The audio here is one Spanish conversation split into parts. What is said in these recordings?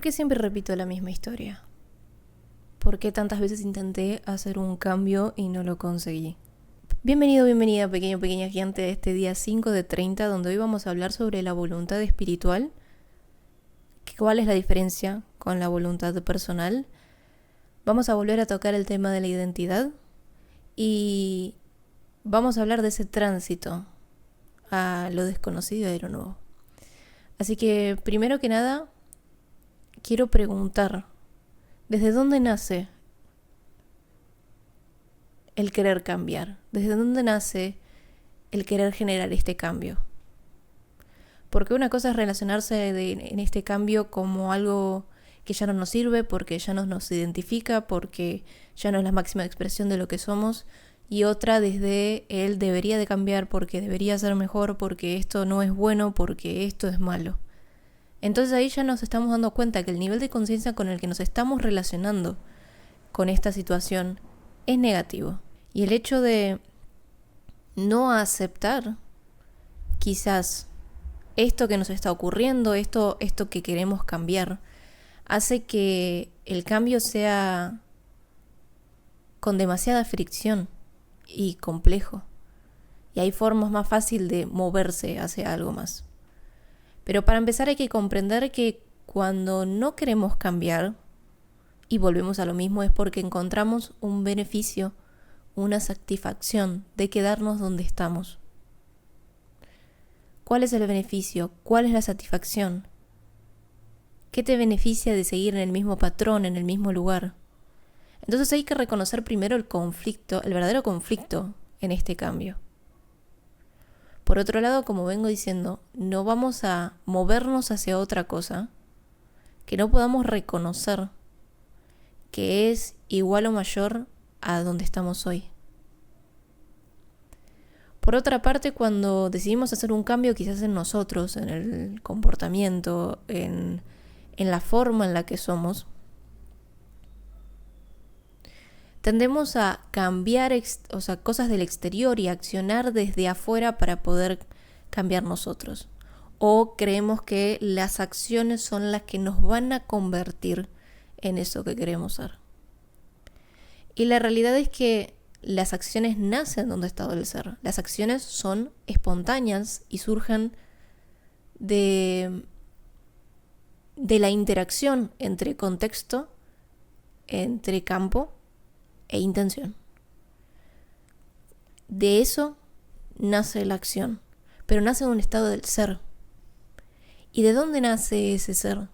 qué siempre repito la misma historia? ¿Por qué tantas veces intenté hacer un cambio y no lo conseguí? Bienvenido, bienvenida, pequeña gente, a este día 5 de 30, donde hoy vamos a hablar sobre la voluntad espiritual. ¿Cuál es la diferencia con la voluntad personal? Vamos a volver a tocar el tema de la identidad y vamos a hablar de ese tránsito a lo desconocido y a lo nuevo. Así que, primero que nada, quiero preguntar, ¿desde dónde nace el querer cambiar? ¿Desde dónde nace el querer generar este cambio? Porque una cosa es relacionarse en este cambio como algo que ya no nos sirve, porque ya no nos identifica, porque ya no es la máxima expresión de lo que somos, y otra desde él debería de cambiar porque debería ser mejor, porque esto no es bueno, porque esto es malo. Entonces ahí ya nos estamos dando cuenta que el nivel de conciencia con el que nos estamos relacionando con esta situación es negativo. Y el hecho de no aceptar quizás esto que nos está ocurriendo, esto que queremos cambiar, hace que el cambio sea con demasiada fricción y complejo. Y hay formas más fáciles de moverse hacia algo más. Pero para empezar hay que comprender que cuando no queremos cambiar y volvemos a lo mismo es porque encontramos un beneficio, una satisfacción de quedarnos donde estamos. ¿Cuál es el beneficio? ¿Cuál es la satisfacción? ¿Qué te beneficia de seguir en el mismo patrón, en el mismo lugar? Entonces hay que reconocer primero el conflicto, el verdadero conflicto en este cambio. Por otro lado, como vengo diciendo, no vamos a movernos hacia otra cosa que no podamos reconocer que es igual o mayor a donde estamos hoy. Por otra parte, cuando decidimos hacer un cambio quizás en nosotros, en el comportamiento, en la forma en la que somos, tendemos a cambiar cosas del exterior y accionar desde afuera para poder cambiar nosotros. O creemos que las acciones son las que nos van a convertir en eso que queremos ser. Y la realidad es que las acciones nacen donde está el ser. Las acciones son espontáneas y surgen de la interacción entre contexto, entre campo e intención. De eso nace la acción, pero nace de un estado del ser. ¿Y de dónde nace ese ser?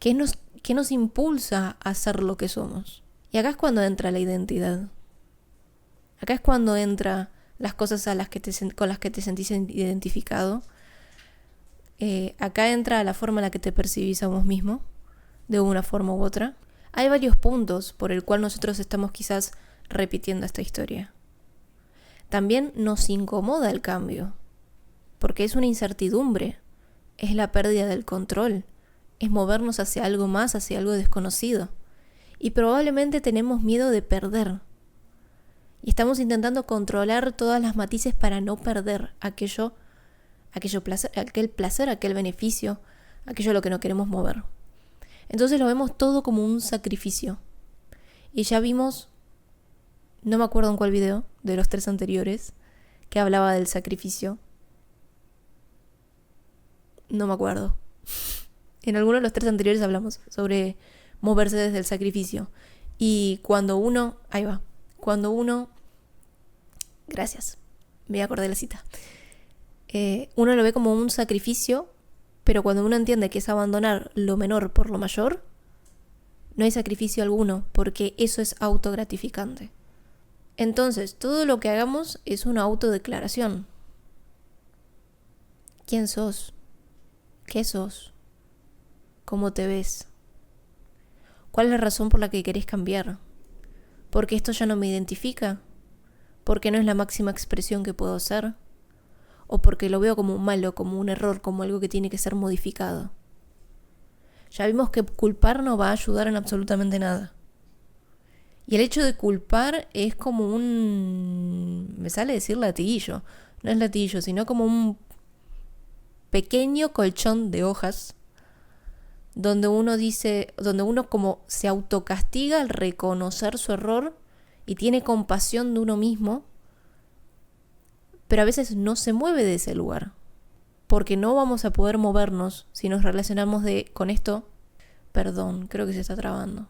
¿Qué nos impulsa a ser lo que somos? Y acá es cuando entra la identidad. Acá es cuando entra las cosas con las que te sentís identificado. Acá entra la forma en la que te percibís a vos mismo, de una forma u otra. Hay varios puntos por el cual nosotros estamos quizás repitiendo esta historia. También nos incomoda el cambio, porque es una incertidumbre, es la pérdida del control, es movernos hacia algo más, hacia algo desconocido. Y probablemente tenemos miedo de perder. Y estamos intentando controlar todas las matices para no perder aquel placer, aquel beneficio, aquello a lo que no queremos mover. Entonces lo vemos todo como un sacrificio. Y ya vimos, no me acuerdo en cuál video, de los 3 anteriores, que hablaba del sacrificio. No me acuerdo. En alguno de los 3 anteriores hablamos sobre moverse desde el sacrificio. Y cuando uno, gracias, me acordé de la cita. Uno lo ve como un sacrificio, pero cuando uno entiende que es abandonar lo menor por lo mayor, no hay sacrificio alguno, porque eso es autogratificante. Entonces, todo lo que hagamos es una autodeclaración. ¿Quién sos? ¿Qué sos? ¿Cómo te ves? ¿Cuál es la razón por la que querés cambiar? ¿Porque esto ya no me identifica? ¿Porque no es la máxima expresión que puedo ser? ¿O porque lo veo como un malo, como un error, como algo que tiene que ser modificado? Ya vimos que culpar no va a ayudar en absolutamente nada. Y el hecho de culpar es como me sale decir latiguillo. No es latiguillo, sino como un pequeño colchón de hojas donde uno como se autocastiga al reconocer su error y tiene compasión de uno mismo, pero a veces no se mueve de ese lugar, porque no vamos a poder movernos si nos relacionamos con esto. Perdón, creo que se está trabando.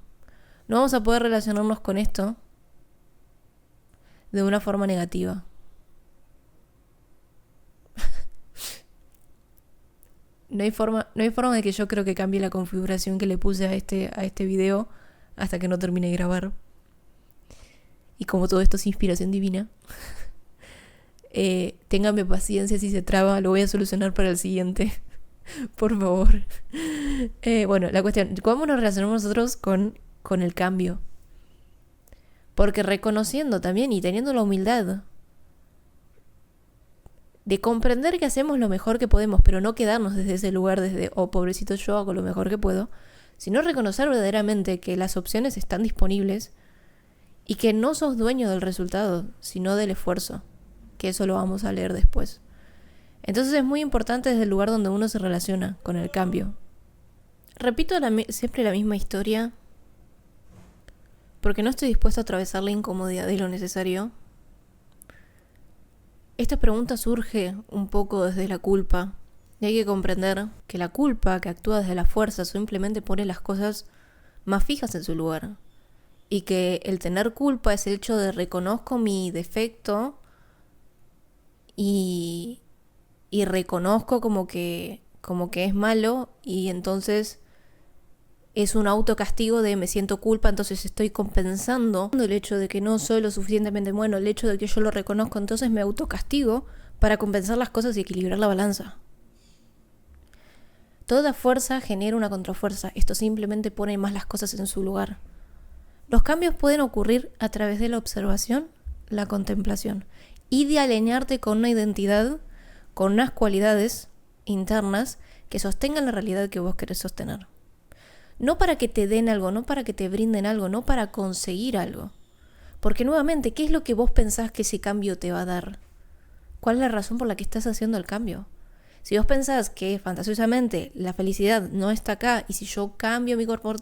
No vamos a poder relacionarnos con esto de una forma negativa. No hay forma de que yo creo que cambie la configuración que le puse a este video hasta que no termine de grabar. Y como todo esto es inspiración divina, ténganme paciencia si se traba, lo voy a solucionar para el siguiente. Por favor. Bueno, la cuestión, ¿cómo nos relacionamos nosotros con el cambio? Porque reconociendo también y teniendo la humildad de comprender que hacemos lo mejor que podemos, pero no quedarnos desde ese lugar, pobrecito yo hago lo mejor que puedo, sino reconocer verdaderamente que las opciones están disponibles y que no sos dueño del resultado, sino del esfuerzo, que eso lo vamos a leer después. Entonces es muy importante desde el lugar donde uno se relaciona con el cambio. Repito siempre la misma historia, porque no estoy dispuesta a atravesar la incomodidad de lo necesario. Esta pregunta surge un poco desde la culpa, y hay que comprender que la culpa que actúa desde la fuerza simplemente pone las cosas más fijas en su lugar, y que el tener culpa es el hecho de reconozco mi defecto y reconozco como que es malo, y entonces es un autocastigo de me siento culpa, entonces estoy compensando el hecho de que no soy lo suficientemente bueno, el hecho de que yo lo reconozco, entonces me autocastigo para compensar las cosas y equilibrar la balanza. Toda fuerza genera una contrafuerza, esto simplemente pone más las cosas en su lugar. Los cambios pueden ocurrir a través de la observación, la contemplación y de alinearte con una identidad, con unas cualidades internas que sostengan la realidad que vos querés sostener. No para que te den algo, no para que te brinden algo, no para conseguir algo. Porque nuevamente, ¿qué es lo que vos pensás que ese cambio te va a dar? ¿Cuál es la razón por la que estás haciendo el cambio? Si vos pensás que fantasiosamente la felicidad no está acá, y si yo cambio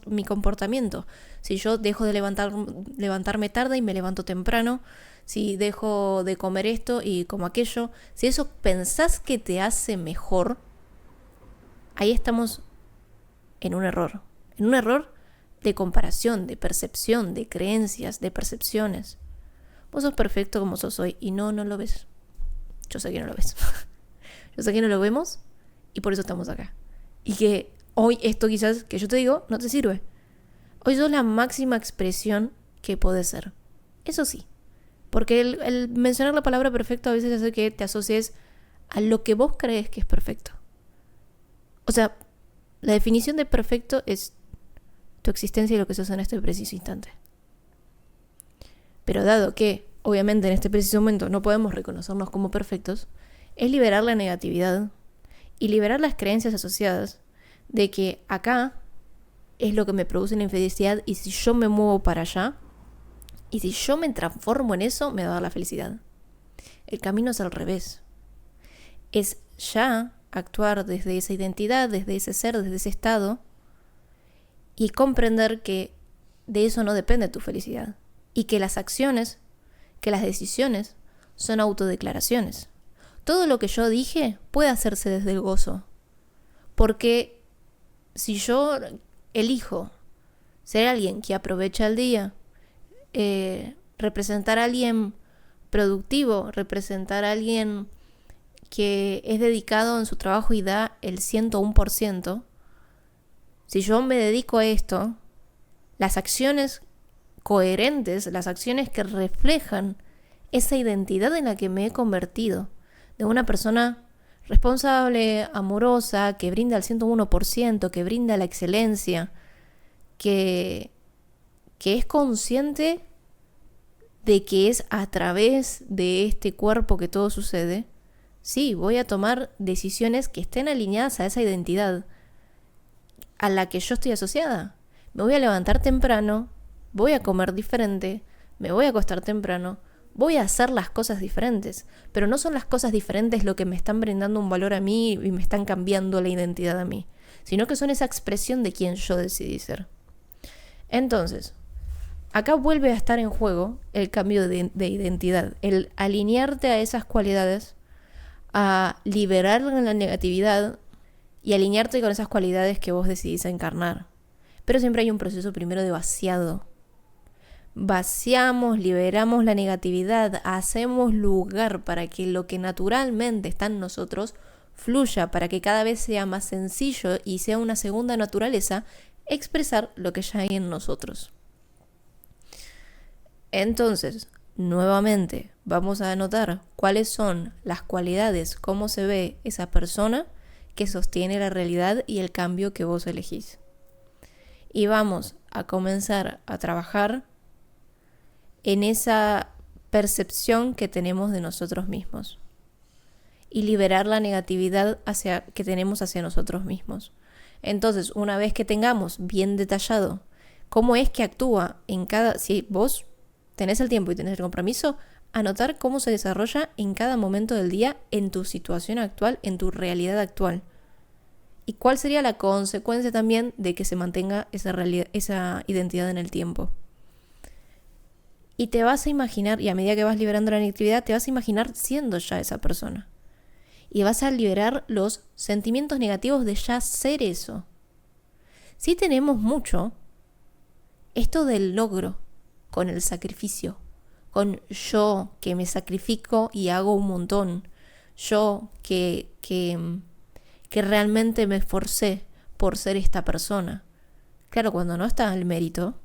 mi comportamiento, si yo dejo de levantarme tarde y me levanto temprano, si dejo de comer esto y como aquello, si eso pensás que te hace mejor, ahí estamos en un error. En un error de comparación, de percepción, de creencias, de percepciones. Vos sos perfecto como sos hoy y no lo ves. Yo sé que no lo ves. Yo sé que no lo vemos y por eso estamos acá. Y que hoy esto quizás que yo te digo no te sirve. Hoy sos la máxima expresión que podés ser. Eso sí. Porque el mencionar la palabra perfecto a veces hace que te asocies a lo que vos crees que es perfecto. O sea, la definición de perfecto es tu existencia y lo que sos en este preciso instante. Pero dado que, obviamente en este preciso momento no podemos reconocernos como perfectos, es liberar la negatividad y liberar las creencias asociadas de que acá es lo que me produce la infelicidad y si yo me muevo para allá y si yo me transformo en eso, me va a dar la felicidad. El camino es al revés. Es ya actuar desde esa identidad, desde ese ser, desde ese estado y comprender que de eso no depende tu felicidad y que las acciones, que las decisiones son autodeclaraciones. Todo lo que yo dije puede hacerse desde el gozo, porque si yo elijo ser alguien que aprovecha el día, representar a alguien productivo, representar a alguien que es dedicado en su trabajo y da el 101%, si yo me dedico a esto, las acciones coherentes, las acciones que reflejan esa identidad en la que me he convertido, de una persona responsable, amorosa, que brinda el 101%, que brinda la excelencia, que es consciente de que es a través de este cuerpo que todo sucede, sí, voy a tomar decisiones que estén alineadas a esa identidad a la que yo estoy asociada. Me voy a levantar temprano, voy a comer diferente, me voy a acostar temprano, voy a hacer las cosas diferentes, pero no son las cosas diferentes lo que me están brindando un valor a mí y me están cambiando la identidad a mí, sino que son esa expresión de quien yo decidí ser. Entonces, acá vuelve a estar en juego el cambio de identidad, el alinearte a esas cualidades, a liberar la negatividad y alinearte con esas cualidades que vos decidís encarnar. Pero siempre hay un proceso primero de vaciado. Vaciamos, liberamos la negatividad, hacemos lugar para que lo que naturalmente está en nosotros fluya, para que cada vez sea más sencillo y sea una segunda naturaleza expresar lo que ya hay en nosotros. Entonces, nuevamente, vamos a anotar cuáles son las cualidades, cómo se ve esa persona que sostiene la realidad y el cambio que vos elegís. Y vamos a comenzar a trabajar en esa percepción que tenemos de nosotros mismos y liberar la negatividad que tenemos hacia nosotros mismos. Entonces, una vez que tengamos bien detallado cómo es que actúa en cada... Si vos tenés el tiempo y tenés el compromiso, anotar cómo se desarrolla en cada momento del día en tu situación actual, en tu realidad actual. Y cuál sería la consecuencia también de que se mantenga esa identidad en el tiempo. Y te vas a imaginar, y a medida que vas liberando la negatividad, te vas a imaginar siendo ya esa persona. Y vas a liberar los sentimientos negativos de ya ser eso. Si tenemos mucho, esto del logro, con el sacrificio, con yo que me sacrifico y hago un montón, yo que realmente me esforcé por ser esta persona. Claro, cuando no está el mérito,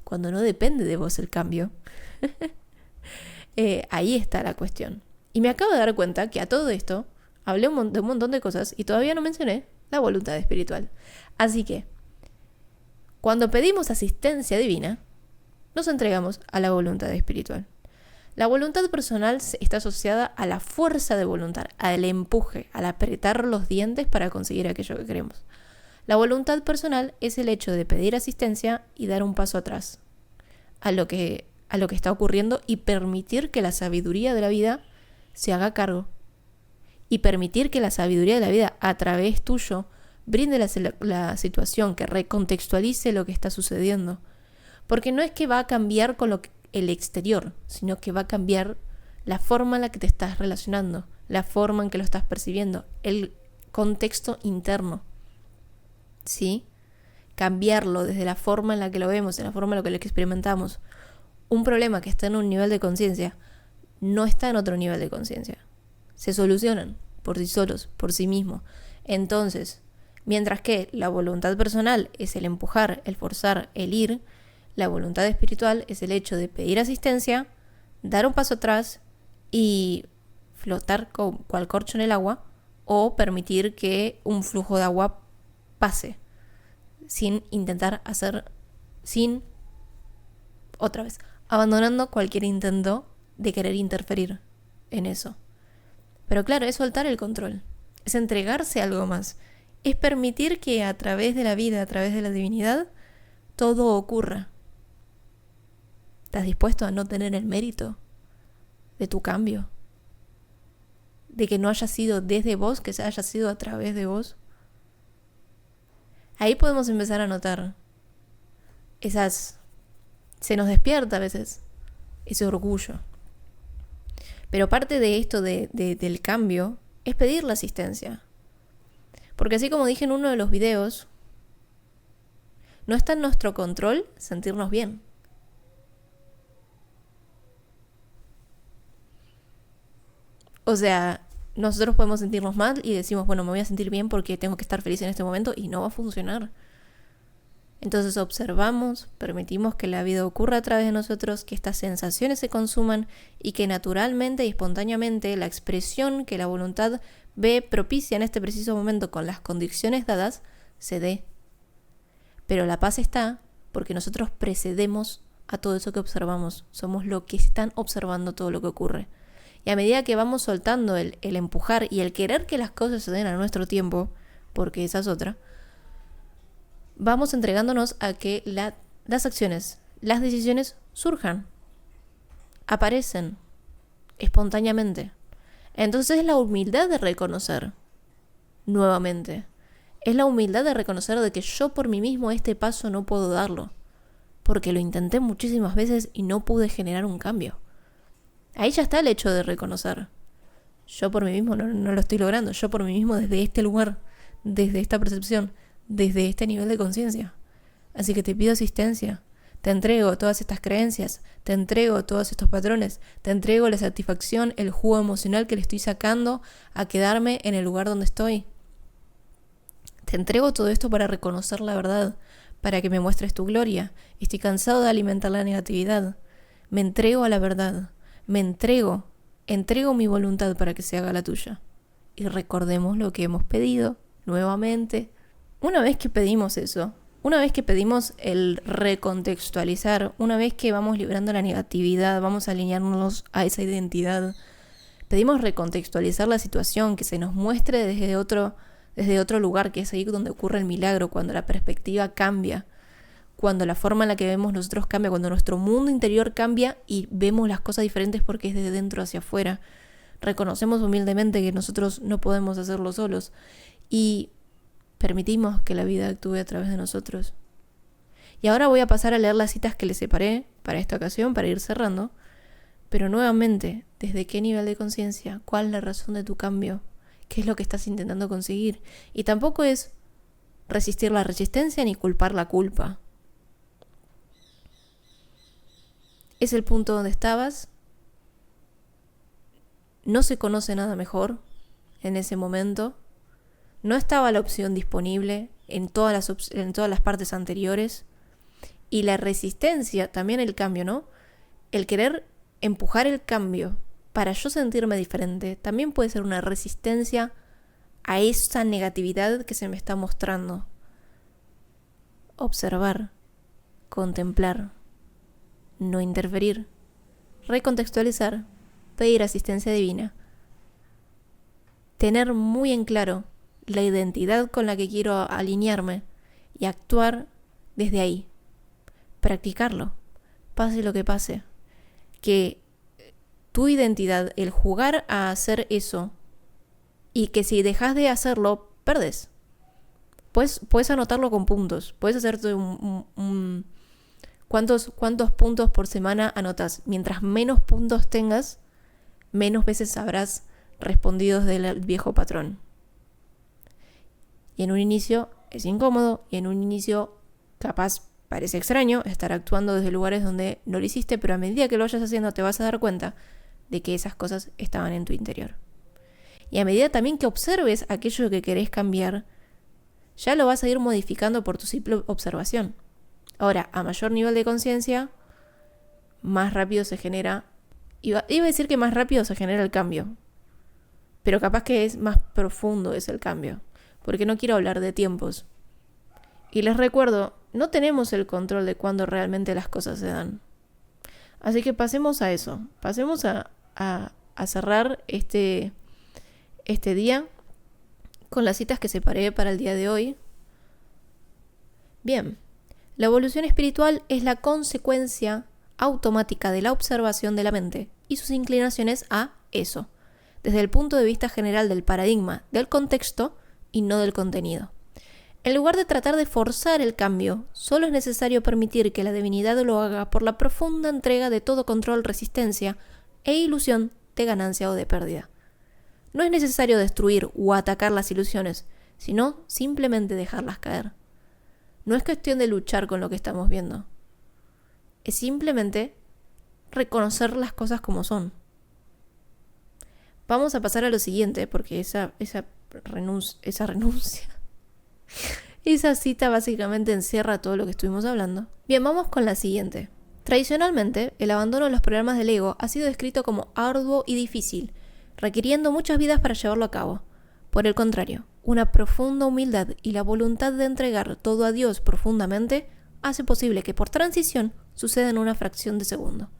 cuando no depende de vos el cambio, ahí está la cuestión. Y me acabo de dar cuenta que a todo esto hablé de un montón de cosas y todavía no mencioné la voluntad espiritual. Así que, cuando pedimos asistencia divina, nos entregamos a la voluntad espiritual. La voluntad personal está asociada a la fuerza de voluntad, al empuje, al apretar los dientes para conseguir aquello que queremos. La voluntad personal es el hecho de pedir asistencia y dar un paso atrás a lo que está ocurriendo y permitir que la sabiduría de la vida se haga cargo. Y permitir que la sabiduría de la vida a través tuyo brinde la situación, que recontextualice lo que está sucediendo. Porque no es que va a cambiar con el exterior, sino que va a cambiar la forma en la que te estás relacionando, la forma en que lo estás percibiendo, el contexto interno. ¿Sí? Cambiarlo desde la forma en la que lo vemos, en la forma en la que lo experimentamos. Un problema que está en un nivel de conciencia no está en otro nivel de conciencia. Se solucionan por sí solos, por sí mismos. Entonces, mientras que la voluntad personal es el empujar, el forzar, el ir, la voluntad espiritual es el hecho de pedir asistencia, dar un paso atrás y flotar cual corcho en el agua o permitir que un flujo de agua pase sin intentar abandonando cualquier intento de querer interferir en eso. Pero claro, es soltar el control, es entregarse a algo más, es permitir que a través de la vida, a través de la divinidad, todo ocurra. ¿Estás dispuesto a no tener el mérito de tu cambio? De que no haya sido desde vos, que se haya sido a través de vos. Ahí podemos empezar a notar se nos despierta a veces ese orgullo. Pero parte de esto del cambio es pedir la asistencia. Porque así como dije en uno de los videos, no está en nuestro control sentirnos bien. O sea, nosotros podemos sentirnos mal y decimos, bueno, me voy a sentir bien porque tengo que estar feliz en este momento, y no va a funcionar. Entonces observamos, permitimos que la vida ocurra a través de nosotros, que estas sensaciones se consuman y que naturalmente y espontáneamente la expresión que la voluntad ve propicia en este preciso momento con las condiciones dadas se dé. Pero la paz está porque nosotros precedemos a todo eso que observamos. Somos lo que están observando todo lo que ocurre. Y a medida que vamos soltando el empujar y el querer que las cosas se den a nuestro tiempo, porque esa es otra, vamos entregándonos a que las acciones, las decisiones surjan, aparecen espontáneamente. Entonces es la humildad de reconocer nuevamente Es la humildad de reconocer de que yo por mí mismo este paso no puedo darlo, porque lo intenté muchísimas veces y no pude generar un cambio. Ahí ya está el hecho de reconocer. Yo por mí mismo no lo estoy logrando, yo por mí mismo desde este lugar, desde esta percepción, desde este nivel de conciencia. Así que te pido asistencia, te entrego todas estas creencias, te entrego todos estos patrones, te entrego la satisfacción, el jugo emocional que le estoy sacando a quedarme en el lugar donde estoy. Te entrego todo esto para reconocer la verdad, para que me muestres tu gloria. Estoy cansado de alimentar la negatividad. Me entrego a la verdad, me entrego mi voluntad para que se haga la tuya. Y recordemos lo que hemos pedido nuevamente. Una vez que pedimos eso, una vez que pedimos el recontextualizar, una vez que vamos librando la negatividad, vamos a alinearnos a esa identidad, pedimos recontextualizar la situación, que se nos muestre desde otro lugar, que es ahí donde ocurre el milagro, cuando la perspectiva cambia, cuando la forma en la que vemos nosotros cambia, cuando nuestro mundo interior cambia y vemos las cosas diferentes porque es de dentro hacia afuera. Reconocemos humildemente que nosotros no podemos hacerlo solos y permitimos que la vida actúe a través de nosotros. Y ahora voy a pasar a leer las citas que les separé para esta ocasión, para ir cerrando. Pero nuevamente, ¿desde qué nivel de conciencia? ¿Cuál es la razón de tu cambio? ¿Qué es lo que estás intentando conseguir? Y tampoco es resistir la resistencia ni culpar la culpa. Es el punto donde estabas. No se conoce nada mejor en ese momento. No estaba la opción disponible en todas las partes anteriores. Y la resistencia, también el cambio, ¿no? El querer empujar el cambio para yo sentirme diferente, también puede ser una resistencia a esa negatividad que se me está mostrando. Observar, contemplar, no interferir, recontextualizar, pedir asistencia divina. Tener muy en claro la identidad con la que quiero alinearme y actuar desde ahí. Practicarlo, pase lo que pase. Que tu identidad, el jugar a hacer eso, y que si dejas de hacerlo, perdes. Puedes anotarlo con puntos. Puedes hacerte ¿cuántos puntos por semana anotas? Mientras menos puntos tengas, menos veces habrás respondido del viejo patrón. Y en un inicio es incómodo, y en un inicio capaz parece extraño estar actuando desde lugares donde no lo hiciste, pero a medida que lo vayas haciendo te vas a dar cuenta de que esas cosas estaban en tu interior. Y a medida también que observes aquello que querés cambiar, ya lo vas a ir modificando por tu simple observación. Ahora, a mayor nivel de conciencia, más rápido se genera, iba a decir que más rápido se genera el cambio, pero capaz que es más profundo es el cambio, porque no quiero hablar de tiempos. Y les recuerdo, no tenemos el control de cuándo realmente las cosas se dan. Así que pasemos a eso, pasemos a cerrar este día con las citas que separé para el día de hoy. Bien, la evolución espiritual es la consecuencia automática de la observación de la mente y sus inclinaciones a eso, desde el punto de vista general del paradigma, del contexto y no del contenido. En lugar de tratar de forzar el cambio, solo es necesario permitir que la divinidad lo haga por la profunda entrega de todo control, resistencia e ilusión de ganancia o de pérdida. No es necesario destruir o atacar las ilusiones, sino simplemente dejarlas caer. No es cuestión de luchar con lo que estamos viendo. Es simplemente reconocer las cosas como son. Vamos a pasar a lo siguiente, porque esa renuncia, esa cita básicamente encierra todo lo que estuvimos hablando. Bien, vamos con la siguiente. Tradicionalmente, el abandono de los programas del ego ha sido descrito como arduo y difícil, requiriendo muchas vidas para llevarlo a cabo. Por el contrario, una profunda humildad y la voluntad de entregar todo a Dios profundamente hace posible que por transición suceda en una fracción de segundo.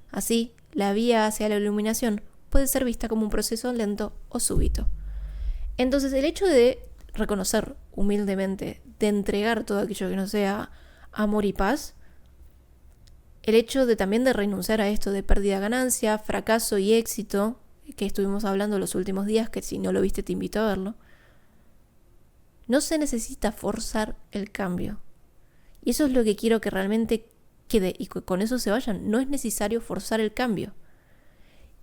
Así, la vía hacia la iluminación puede ser vista como un proceso lento o súbito. Entonces, el hecho de reconocer humildemente, de entregar todo aquello que no sea amor y paz, el hecho de también de renunciar a esto de pérdida, ganancia, fracaso y éxito, que estuvimos hablando los últimos días, que si no lo viste te invito a verlo, No se necesita forzar el cambio. Y eso es lo que quiero que realmente quede y con eso se vayan. No es necesario forzar el cambio.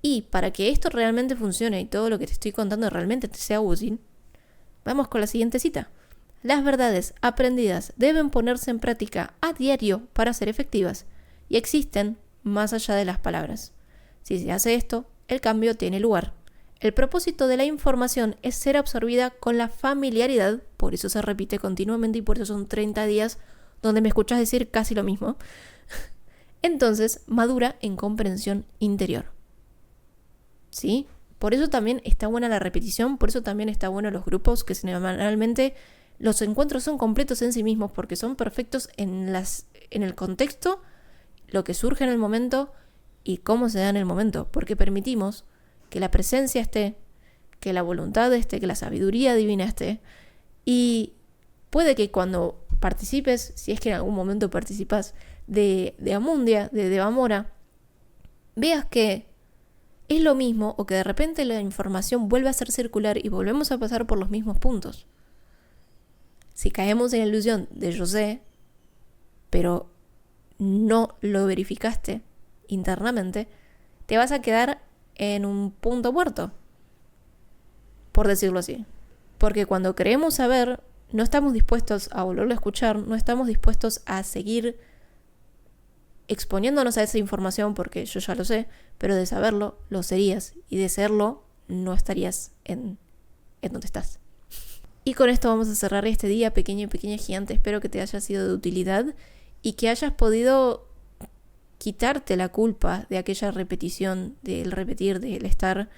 Y para que esto realmente funcione y todo lo que te estoy contando realmente te sea útil, vamos con la siguiente cita. Las verdades aprendidas deben ponerse en práctica a diario para ser efectivas y existen más allá de las palabras. Si se hace esto, el cambio tiene lugar. El propósito de la información es ser absorbida con la familiaridad, por eso se repite continuamente y por eso son 30 días donde me escuchas decir casi lo mismo. Entonces, madura en comprensión interior. ¿Sí? Por eso también está buena la repetición, por eso también está bueno los grupos, que generalmente los encuentros son completos en sí mismos porque son perfectos en el contexto, lo que surge en el momento y cómo se da en el momento, porque permitimos que la presencia esté, que la voluntad esté, que la sabiduría divina esté, y puede que cuando participes, si es que en algún momento participas de Amundia, de Devamora, veas que es lo mismo o que de repente la información vuelve a ser circular y volvemos a pasar por los mismos puntos. Si caemos en la ilusión de yo sé, pero no lo verificaste internamente, te vas a quedar en un punto muerto, por decirlo así. Porque cuando creemos saber, no estamos dispuestos a volverlo a escuchar, no estamos dispuestos a seguir exponiéndonos a esa información porque yo ya lo sé, pero de saberlo lo serías y de serlo no estarías en donde estás. Y con esto vamos a cerrar este día, pequeño y pequeña gigante. Espero que te haya sido de utilidad y que hayas podido quitarte la culpa de aquella repetición, del repetir, del estar,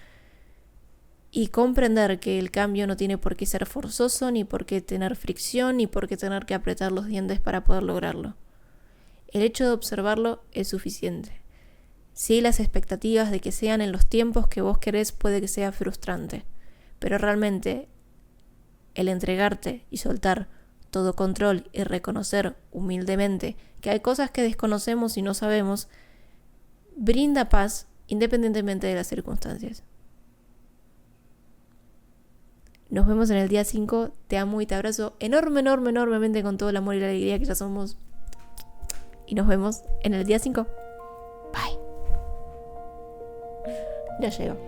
y comprender que el cambio no tiene por qué ser forzoso, ni por qué tener fricción, ni por qué tener que apretar los dientes para poder lograrlo. El hecho de observarlo es suficiente. Sí, las expectativas de que sean en los tiempos que vos querés puede que sea frustrante, pero realmente el entregarte y soltar todo control y reconocer humildemente que hay cosas que desconocemos y no sabemos, brinda paz independientemente de las circunstancias. Nos vemos en el día 5, te amo y te abrazo enormemente con todo el amor y la alegría que ya somos. Y nos vemos en el día 5. Bye. Ya llego.